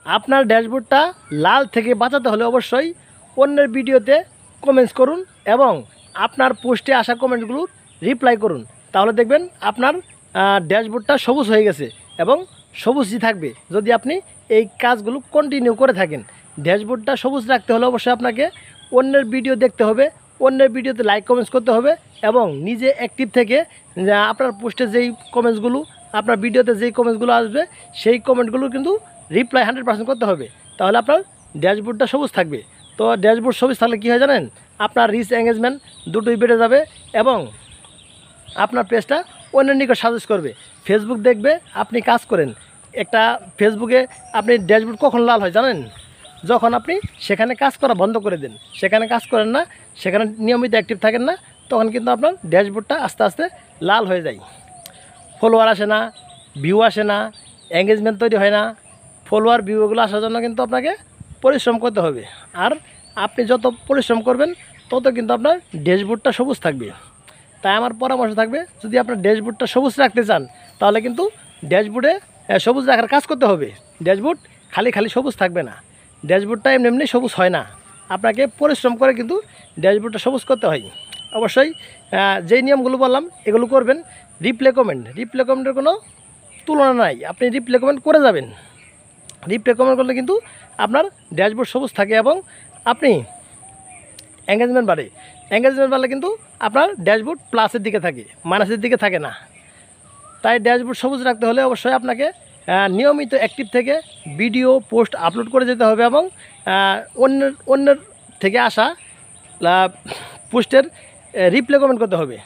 আপনার ড্যাশবোর্ডটা লাল থেকে বাঁচাতে হলে অবশ্যই অন্যের ভিডিওতে কমেন্টস করুন এবং আপনার পোস্টে আসা কমেন্টগুলোর রিপ্লাই করুন। তাহলে দেখবেন আপনার ড্যাশবোর্ডটা সবুজ হয়ে গেছে এবং সবুজই থাকবে যদি আপনি এই কাজগুলো কন্টিনিউ করে থাকেন। ড্যাশবোর্ডটা সবুজ রাখতে হলে অবশ্যই আপনাকে অন্যের ভিডিও দেখতে হবে, অন্যের ভিডিওতে লাইক কমেন্টস করতে হবে এবং নিজে অ্যাক্টিভ থেকে আপনার পোস্টে যেই কমেন্টসগুলো, আপনার ভিডিওতে যেই কমেন্টসগুলো আসবে সেই কমেন্টগুলো কিন্তু রিপ্লাই 100% করতে হবে। তাহলে আপনার ড্যাশবোর্ডটা সবুজ থাকবে। তো ড্যাশবোর্ড সবুজ থাকলে কী হয় জানেন, আপনার রিচ এঙ্গেজমেন্ট দুটোই বেড়ে যাবে এবং আপনার পেজটা অন্যের নিকট সাজেস্ট করবে। ফেসবুক দেখবে আপনি কাজ করেন, একটা ফেসবুকে আপনি ড্যাশবোর্ড কখন লাল হয় জানেন, যখন আপনি সেখানে কাজ করা বন্ধ করে দেন, সেখানে কাজ করেন না, সেখানে নিয়মিত অ্যাক্টিভ থাকেন না, তখন কিন্তু আপনার ড্যাশবোর্ডটা আস্তে আস্তে লাল হয়ে যায়। ফলোয়ার আসে না, ভিউ আসে না, এঙ্গেজমেন্ট তৈরি হয় না। ফলোয়ার ভিউগুলো আসার জন্য কিন্তু আপনাকে পরিশ্রম করতে হবে। আর আপনি যত পরিশ্রম করবেন তত কিন্তু আপনার ড্যাশবোর্ডটা সবুজ থাকবে। তাই আমার পরামর্শ থাকবে, যদি আপনার ড্যাশবোর্ডটা সবুজ রাখতে চান তাহলে কিন্তু ড্যাশবোর্ডে সবুজ রাখার কাজ করতে হবে। ড্যাশবোর্ড খালি খালি সবুজ থাকবে না, ড্যাশবোর্ডটা এমনি এমনি সবুজ হয় না, আপনাকে পরিশ্রম করে কিন্তু ড্যাশবোর্ডটা সবুজ করতে হয়। অবশ্যই যেই নিয়মগুলো বললাম এগুলো করবেন। রিপ্লে কমেন্টের কোনো তুলনা নাই, আপনি রিপ্লে কমেন্ট করে যাবেন। রিপ্লে কমেন্ট করলে কিন্তু আপনার ড্যাশবোর্ড সবুজ থাকে এবং আপনি এঙ্গেজমেন্ট বাড়লে কিন্তু আপনার ড্যাশবোর্ড প্লাসের দিকে থাকে, মাইনাসের দিকে থাকে না। তাই ড্যাশবোর্ড সবুজ রাখতে হলে অবশ্যই আপনাকে নিয়মিত অ্যাক্টিভ থেকে ভিডিও পোস্ট আপলোড করে যেতে হবে এবং অন্যের থেকে আসা পোস্টের রিপ্লে কমেন্ট করতে হবে।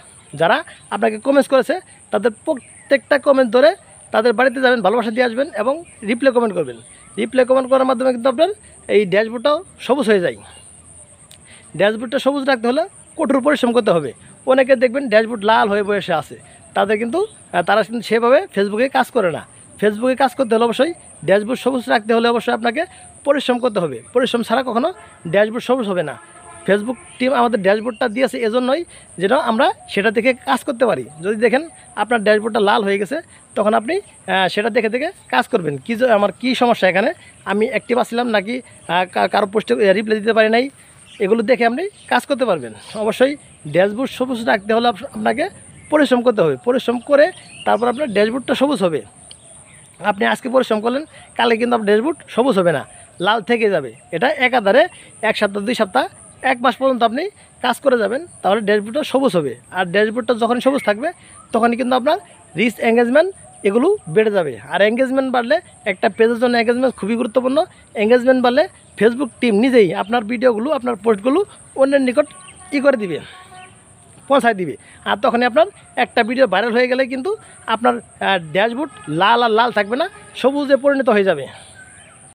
যারা আপনাকে কমেন্টস করেছে তাদের প্রত্যেকটা কমেন্ট ধরে তাদের বাড়িতে যাবেন, ভালোবাসা দিয়ে আসবেন এবং রিপ্লে কমেন্ট করবেন। রিপ্লে কমেন্ট করার মাধ্যমে কিন্তু আপনার এই ড্যাশবোর্ডটাও সবুজ হয়ে যায়। ড্যাশবোর্ডটা সবুজ রাখতে হলে কঠোর পরিশ্রম করতে হবে। অনেকে দেখবেন ড্যাশবোর্ড লাল হয়ে বসে আছে, তারা কিন্তু সেভাবে ফেসবুকে কাজ করে না। ফেসবুকে কাজ করতে হলে অবশ্যই ড্যাশবোর্ড সবুজ রাখতে হলে অবশ্যই আপনাকে পরিশ্রম করতে হবে। পরিশ্রম ছাড়া কখনো ড্যাশবোর্ড সবুজ হবে না। ফেসবুক টিম আমাদের ড্যাশবোর্ডটা দিয়েছে এজন্যই যেন আমরা সেটা দেখে কাজ করতে পারি। যদি দেখেন আপনার ড্যাশবোর্ডটা লাল হয়ে গেছে তখন আপনি সেটা দেখে দেখে কাজ করবেন, আমার কী সমস্যা, এখানে আমি অ্যাক্টিভ আসছিলাম নাকি কারো পোস্টে রিপ্লাই দিতে পারি নাই, এগুলো দেখে আপনি কাজ করতে পারবেন। অবশ্যই ড্যাশবোর্ড সবুজ রাখতে হলে আপনাকে পরিশ্রম করতে হবে। পরিশ্রম করে তারপর আপনার ড্যাশবোর্ডটা সবুজ হবে। আপনি আজকে পরিশ্রম করলেন, কালে কিন্তু আপনার ড্যাশবোর্ড সবুজ হবে না, লাল থেকে যাবে। এটা একাধারে 1 সপ্তাহ 2 সপ্তাহ 1 মাস পর্যন্ত আপনি কাজ করে যাবেন, তাহলে ড্যাশবোর্ডটা সবুজ হবে। আর ড্যাশবোর্ডটা যখন সবুজ থাকবে তখনই কিন্তু আপনার রিচ এঙ্গেজমেন্ট এগুলো বেড়ে যাবে। আর এঙ্গেজমেন্ট বাড়লে একটা পেজের জন্য এঙ্গেজমেন্ট খুবই গুরুত্বপূর্ণ। এঙ্গেজমেন্ট বাড়লে ফেসবুক টিম নিজেই আপনার ভিডিওগুলো, আপনার পোস্টগুলো অন্যের নিকট করে দিবে, পৌঁছায় দিবে। আর তখনই আপনার একটা ভিডিও ভাইরাল হয়ে গেলে কিন্তু আপনার ড্যাশবোর্ড লাল আর লাল থাকবে না, সবুজে পরিণত হয়ে যাবে।